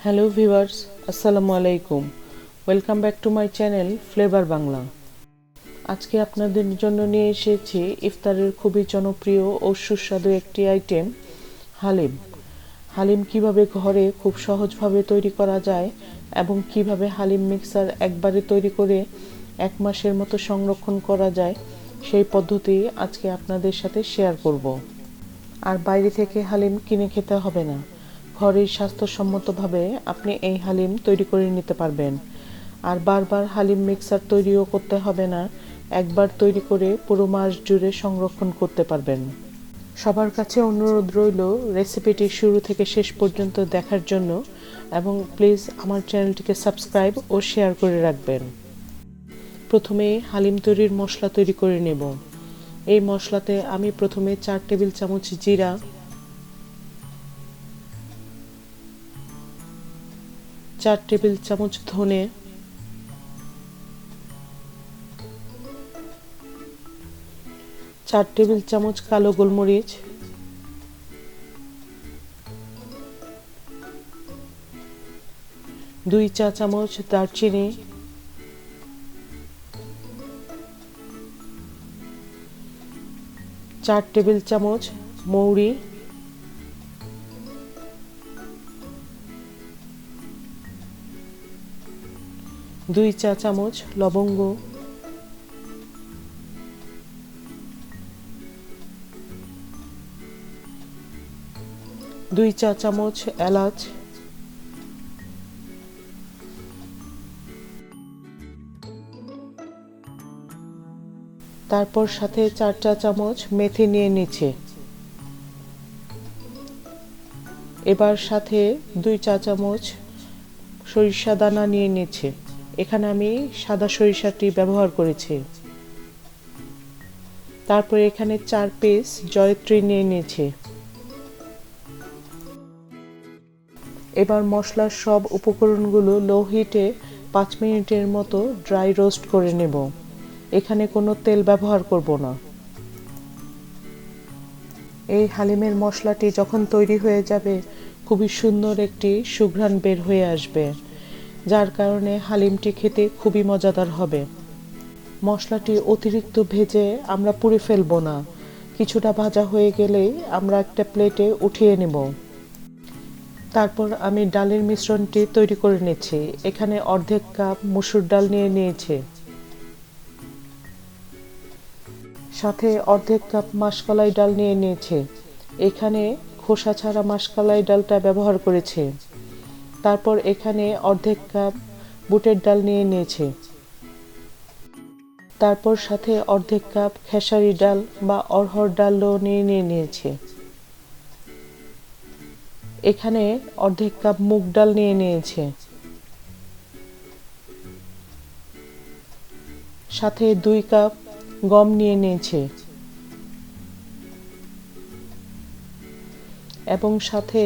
Hello viewers, আসসালামু আলাইকুম। Welcome back to my channel flavour Bangla. আজকে আপনাদের জন্য নিয়ে এসেছি ইফতারের খুবই জনপ্রিয় ও সুস্বাদু একটি আইটেম, হালিম। হালিম কিভাবে ঘরে খুব সহজভাবে তৈরি করা যায় এবং কিভাবে হালিম মিক্সার একবারে তৈরি করে 1 মাসের মতো সংরক্ষণ করা যায়, সেই পদ্ধতি আজকে আপনাদের সাথে শেয়ার করব। আর বাইরে থেকে হালিম কিনে খেতে হবে না, ঘরেই স্বাস্থ্যসম্মতভাবে আপনি এই হালিম তৈরি করে নিতে পারবেন। আর বারবার হালিম মিক্সার তৈরিও করতে হবে না, একবার তৈরি করে পুরো মাস জুড়ে সংরক্ষণ করতে পারবেন। সবার কাছে অনুরোধ রইল রেসিপিটি শুরু থেকে শেষ পর্যন্ত দেখার জন্য, এবং প্লিজ আমার চ্যানেলটিকে সাবস্ক্রাইব ও শেয়ার করে রাখবেন। প্রথমে হালিম তৈরির মশলা তৈরি করে নেব। এই মশলাতে আমি প্রথমে 4 টেবিল চামচ জিরা, 4 টেবিল চামচ ধনে, 4 টেবিল চামচ কালো গোলমরিচ, 2 চা চামচ দারচিনি, 4 টেবিল চামচ মৌরি, 2 চা চামচ লবঙ্গ, 2 চা চামচ এলাচ, তারপর সাথে 4 চা চামচ মেথি নিয়ে নিচ্ছে। এবার সাথে 2 চা চামচ সরিষা দানা নিয়ে নিচ্ছে। এখানে আমি সাদা সরিষাটি ব্যবহার করেছি। তারপর এখানে 4 পিস জয়ত্রী নিয়ে নিয়েছি। এবার মশলার সব উপকরণগুলো লো হিটে 5 মিনিটের মতো ড্রাই রোস্ট করে নেব। এখানে কোনো তেল ব্যবহার করব না। এই হালিমের মশলাটি যখন তৈরি হয়ে যাবে, খুবই সুন্দর একটি সুঘ্রাণ বের হয়ে আসবে, যার কারণে হালিমটি খেতে খুবই মজাদার হবে। মশলাটি অতিরিক্ত ভেজে আমরা পুড়ে ফেলব না। কিছুটা ভাজা হয়ে গেলেই আমরা একটা প্লেটে উঠিয়ে নেব। তারপর আমি ডালের মিশ্রণটি তৈরি করে নিচ্ছি। এখানে অর্ধেক কাপ মসুর ডাল নিয়ে নিয়েছি, সাথে অর্ধেক কাপ মাসকলাই ডাল নিয়ে নিয়েছি। এখানে খোসা ছাড়া মাসকলাই ডালটা ব্যবহার করেছি। তারপর এখানে অর্ধেক কাপ বুটের ডাল নিয়ে নিয়েছি। তারপর সাথে অর্ধেক কাপ খেসারি ডাল বা অড়হর ডালও নিয়ে নিয়েছি। এখানে অর্ধেক কাপ মুগ ডাল নিয়ে নিয়েছি। সাথে 2 কাপ গম নিয়ে নিয়েছি এবং সাথে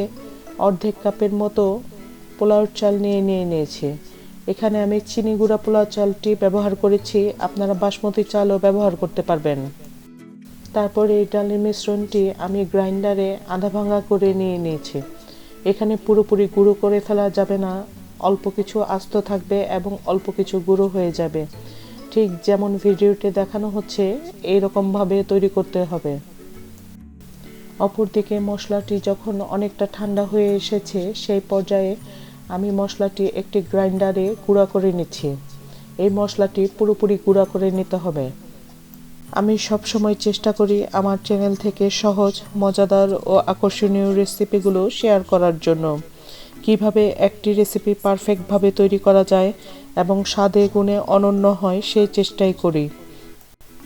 অর্ধেক কাপের মতো পোলাও চাল নিয়ে নিয়েছি। এখানে আমি চিনি গুঁড়া পোলাও চালটি ব্যবহার করেছি, আপনারা বাসমতি চালও ব্যবহার করতে পারবেন। তারপর এই ডালের মিশ্রণটি আমি গ্রাইন্ডারে আধা ভাঙা করে নিয়ে নিয়েছি। এখানে পুরোপুরি গুঁড়ো করে ফেলা যাবে না, অল্প কিছু আস্ত থাকবে এবং অল্প কিছু গুঁড়ো হয়ে যাবে। ঠিক যেমন ভিডিওতে দেখানো হচ্ছে এইরকমভাবে তৈরি করতে হবে। অপরদিকে মশলাটি যখন অনেকটা ঠান্ডা হয়ে এসেছে, সেই পর্যায়ে আমি মশলাটি একটি গ্রাইন্ডারে গুঁড়া করে নিচ্ছি। এই মশলাটি পুরোপুরি গুঁড়া করে নিতে হবে। আমি সবসময় চেষ্টা করি আমার চ্যানেল থেকে সহজ, মজাদার ও আকর্ষণীয় রেসিপিগুলো শেয়ার করার জন্য। কিভাবে একটি রেসিপি পারফেক্টভাবে তৈরি করা যায় এবং স্বাদে গুণে অনন্য হয়, সেই চেষ্টাই করি।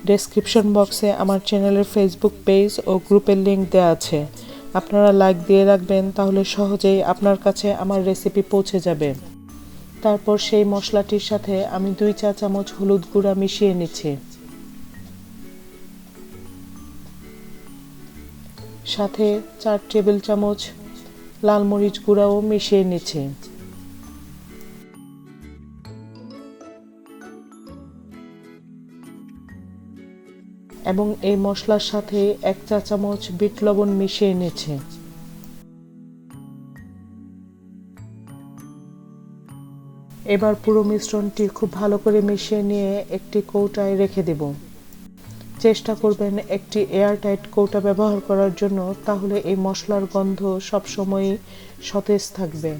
ডেসক্রিপশন বক্সে আমার চ্যানেলের ফেসবুক পেজ ও গ্রুপের লিংক দেওয়া আছে। আপনারা লাইক দিয়ে রাখবেন, তাহলে সহজেই আপনার কাছে আমার রেসিপি পৌঁছে যাবে। তারপর সেই মশলাটির সাথে আমি 2 চা চামচ হলুদ গুঁড়া মিশিয়ে নিচ্ছি। সাথে 4 টেবিল চামচ লাল মরিচ গুঁড়াও মিশিয়ে নিচ্ছি। এবং এই মশলার সাথে 1 চা চামচ বিট লবণ মিশিয়ে নিচ্ছি। এবার পুরো মিশ্রণটি খুব ভালো করে মিশিয়ে নিয়ে একটি কৌটায় রেখে দেব। চেষ্টা করবেন একটি এয়ারটাইট কৌটা ব্যবহার করার জন্য, তাহলে এই মশলার গন্ধ সবসময়ই সতেজ থাকবে।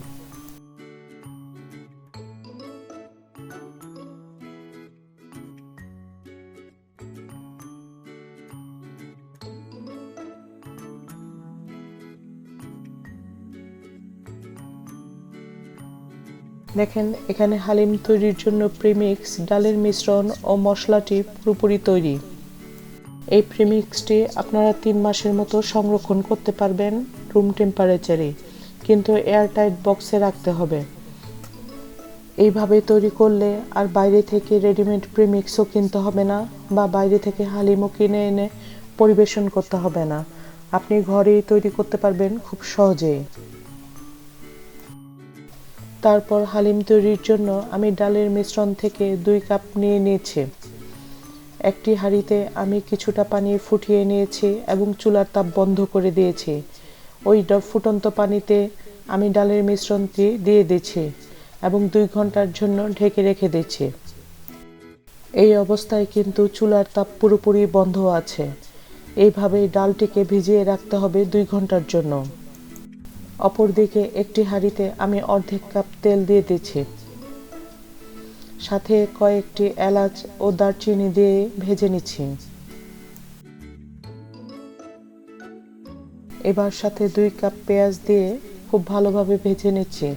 দেখেন, এখানে হালিম তৈরির জন্য প্রিমিক্স ডালের মিশ্রণ ও মশলাটি পুরোপুরি তৈরি। এই প্রিমিক্সটি আপনারা 3 মাসের মতো সংরক্ষণ করতে পারবেন রুম টেম্পারেচারে, কিন্তু এয়ারটাইট বক্সে রাখতে হবে। এইভাবে তৈরি করলে আর বাইরে থেকে রেডিমেড প্রিমিক্সও কিনতে হবে না, বা বাইরে থেকে হালিমও কিনে এনে পরিবেশন করতে হবে না। আপনি ঘরেই তৈরি করতে পারবেন খুব সহজেই। তারপর হালিম তৈরির জন্য আমি ডালের মিশ্রণ থেকে 2 কাপ নিয়ে নিয়েছি। একটি হাঁড়িতে আমি কিছুটা পানি ফুটিয়ে নিয়েছি এবং চুলার তাপ বন্ধ করে দিয়েছি। ওই ফুটন্ত পানিতে আমি ডালের মিশ্রণটি দিয়ে দিচ্ছি এবং 2 ঘন্টার জন্য ঢেকে রেখে দিচ্ছি। এই অবস্থায় কিন্তু চুলার তাপ পুরোপুরি বন্ধ আছে। এইভাবেই ডালটিকে ভিজিয়ে রাখতে হবে 2 ঘন্টার জন্য। অপরদিকে একটি হাঁড়িতে আমি অর্ধেক কাপ তেল দিয়ে দিচ্ছি, সাথে কয়েকটি এলাচ ও দারচিনি দিয়ে ভেজে নিচ্ছি। এবার সাথে 2 কাপ পেঁয়াজ দিয়ে খুব ভালোভাবে ভেজে নিচ্ছি।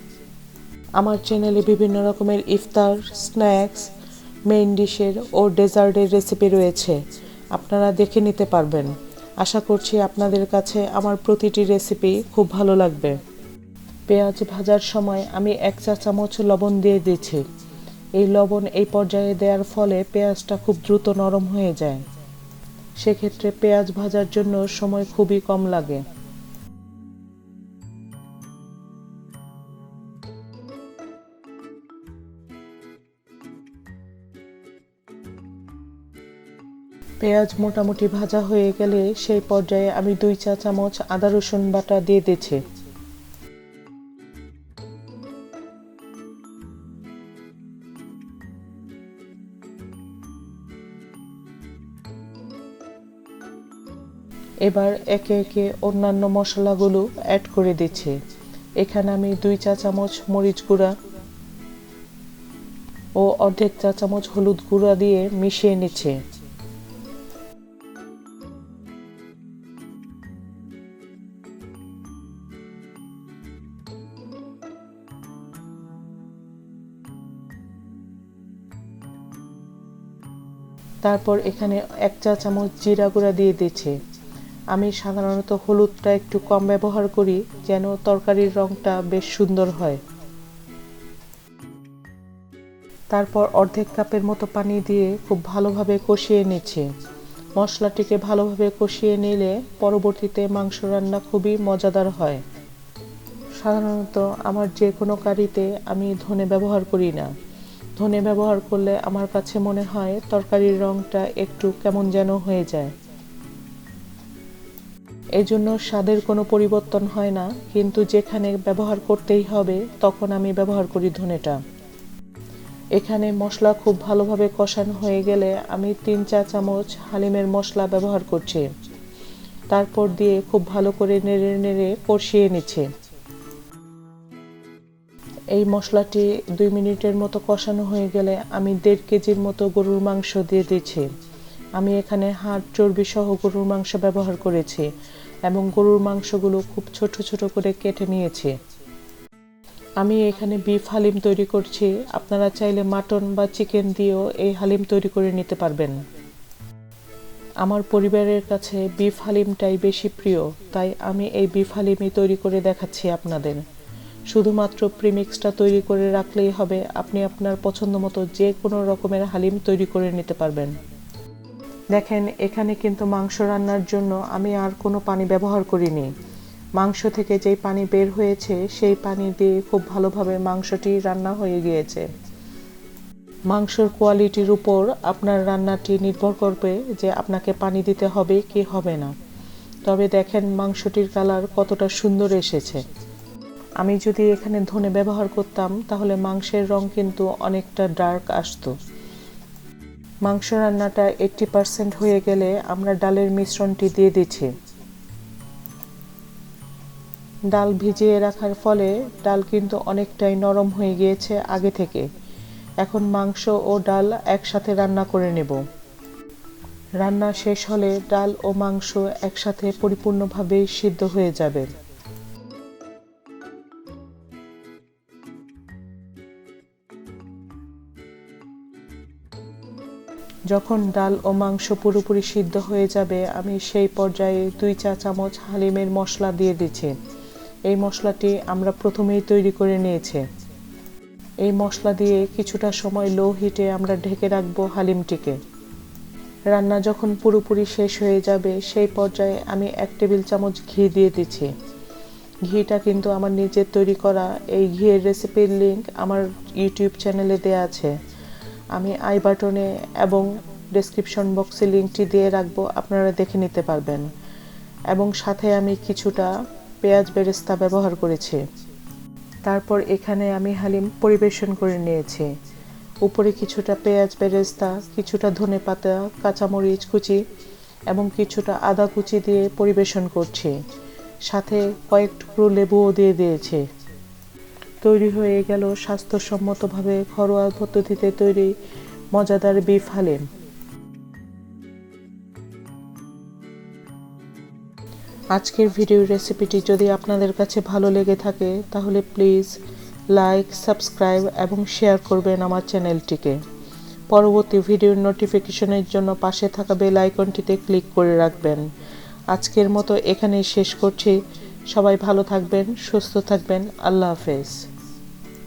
আমার চ্যানেলে বিভিন্ন রকমের ইফতার, স্ন্যাক্স, মেইন ডিশের ও ডেজার্টের রেসিপি রয়েছে, আপনারা দেখে নিতে পারবেন। আশা করছি আপনাদের কাছে আমার প্রতিটি রেসিপি খুব ভালো লাগবে। পেঁয়াজ ভাজার সময় আমি 1 চা চামচ লবণ দিয়ে দিচ্ছি। এই লবণ এই পর্যায়ে দেওয়ার ফলে পেঁয়াজটা খুব দ্রুত নরম হয়ে যায়। সেক্ষেত্রে পেঁয়াজ ভাজার জন্য সময় খুবই কম লাগে। পেঁয়াজ মোটামুটি ভাজা হয়ে গেলে সেই পর্যায়ে আমি 2 চা চামচ আদা রসুন বাটা দিয়ে দিচ্ছি। এবার একে একে অন্যান্য মশলাগুলো অ্যাড করে দিচ্ছি। এখানে আমি 2 চা চামচ মরিচ গুঁড়া ও অর্ধেক চা চামচ হলুদ গুঁড়া দিয়ে মিশিয়ে নিচ্ছি। তারপর এখানে 1 চা চামচ জিরা গুঁড়া দিয়ে দিচ্ছি। আমি সাধারণত হলুদটা একটু কম ব্যবহার করি, যেন তরকারির রংটা বেশ সুন্দর হয়। তারপর অর্ধেক কাপের মতো পানি দিয়ে খুব ভালোভাবে কষিয়ে নিচ্ছি। মশলাটিকে ভালোভাবে কষিয়ে নিলে পরবর্তীতে মাংস রান্না খুবই মজাদার হয়। সাধারণত আমার যে কোনো কারিতে আমি ধনে ব্যবহার করি না। ধনে ব্যবহার করলে আমার কাছে মনে হয় তরকারির রংটা একটু কেমন যেন হয়ে যায়। এজন্য স্বাদের কোনো পরিবর্তন হয় না, কিন্তু যেখানে ব্যবহার করতেই হবে তখন আমি ব্যবহার করি ধনেটা। এখানে মশলা খুব ভালোভাবে কষানো হয়ে গেলে আমি 3 চা চামচ হালিমের মশলা ব্যবহার করছি। তারপর দিয়ে খুব ভালো করে নেড়ে নেড়ে কষিয়ে নিচ্ছি। এই মশলাটি 2 মিনিটের মতো কষানো হয়ে গেলে আমি 1.5 কেজির মতো গরুর মাংস দিয়ে দিচ্ছি। আমি এখানে হাড় চর্বি সহ গরুর মাংস ব্যবহার করেছি এবং গরুর মাংসগুলো খুব ছোট ছোট করে কেটে নিয়েছি। আমি এখানে বিফ হালিম তৈরি করছি, আপনারা চাইলে মাটন বা চিকেন দিয়েও এই হালিম তৈরি করে নিতে পারবেন। আমার পরিবারের কাছে বিফ হালিমটাই বেশি প্রিয়, তাই আমি এই বিফ হালিমই তৈরি করে দেখাচ্ছি আপনাদের। শুধুমাত্র প্রিমিক্সটা তৈরি করে রাখলেই হবে, আপনি আপনার পছন্দ মতো যে কোনো রকমের হালিম তৈরি করে নিতে পারবেন। দেখেন, এখানে কিন্তু মাংস রান্নার জন্য আমি আর কোনো পানি ব্যবহার করিনি। মাংস থেকে যেই পানি বের হয়েছে সেই পানি দিয়ে খুব ভালোভাবে মাংসটি রান্না হয়ে গিয়েছে। মাংসর কোয়ালিটির উপর আপনার রান্নাটি নির্ভর করবে যে আপনাকে পানি দিতে হবে কি হবে না। তবে দেখেন মাংসটির কালার কতটা সুন্দর এসেছে। আমি যদি এখানে ধনে ব্যবহার করতাম তাহলে মাংসের রং কিন্তু অনেকটা ডার্ক আসতো। মাংস রান্নাটা 80% হয়ে গেলে আমরা ডালের মিশ্রণটি দিয়ে দিচ্ছি। ডাল ভিজিয়ে রাখার ফলে ডাল কিন্তু অনেকটাই নরম হয়ে গিয়েছে আগে থেকে। এখন মাংস ও ডাল একসাথে রান্না করে নেব। রান্না শেষ হলে ডাল ও মাংস একসাথে পরিপূর্ণভাবে সিদ্ধ হয়ে যাবে। যখন ডাল ও মাংস পুরোপুরি সিদ্ধ হয়ে যাবে আমি সেই পর্যায়ে 2 চা চামচ হালিমের মশলা দিয়ে দিচ্ছি। এই মশলাটি আমরা প্রথমেই তৈরি করে নিয়েছি। এই মশলা দিয়ে কিছুটা সময় লো হিটে আমরা ঢেকে রাখবো হালিমটিকে। রান্না যখন পুরোপুরি শেষ হয়ে যাবে সেই পর্যায়ে আমি 1 টেবিল চামচ ঘি দিয়ে দিচ্ছি। ঘিটা কিন্তু আমার নিজের তৈরি করা। এই ঘিয়ের রেসিপির লিংক আমার ইউটিউব চ্যানেলে দেওয়া আছে। আমি আই বাটনে এবং ডেসক্রিপশন বক্সে লিংকটি দিয়ে রাখবো, আপনারা দেখে নিতে পারবেন। এবং সাথে আমি কিছুটা পেঁয়াজ বেরেস্তা ব্যবহার করেছি। তারপর এখানে আমি হালিম পরিবেশন করে নিয়েছি। উপরে কিছুটা পেঁয়াজ বেরেস্তা, কিছুটা ধনেপাতা, কাঁচামরিচ কুচি এবং কিছুটা আদা কুচি দিয়ে পরিবেশন করছি। সাথে কয়েক টুকরো লেবুও দিয়ে দিয়েছি। তৈরি হয়ে গেল স্বাস্থ্যসম্মতভাবে ঘরোয়া পদ্ধতিতে তৈরি মজাদার বিফ হালিম। আজকের ভিডিও রেসিপিটি যদি আপনাদের কাছে ভালো লেগে থাকে তাহলে প্লিজ লাইক, সাবস্ক্রাইব এবং শেয়ার করবেন আমার চ্যানেলটিকে। পরবর্তী ভিডিওর নোটিফিকেশনের জন্য পাশে থাকা বেল আইকনটিতে ক্লিক করে রাখবেন। আজকের মতো এখানেই শেষ করছি। সবাই ভালো থাকবেন, সুস্থ থাকবেন। আল্লাহ হাফেজ।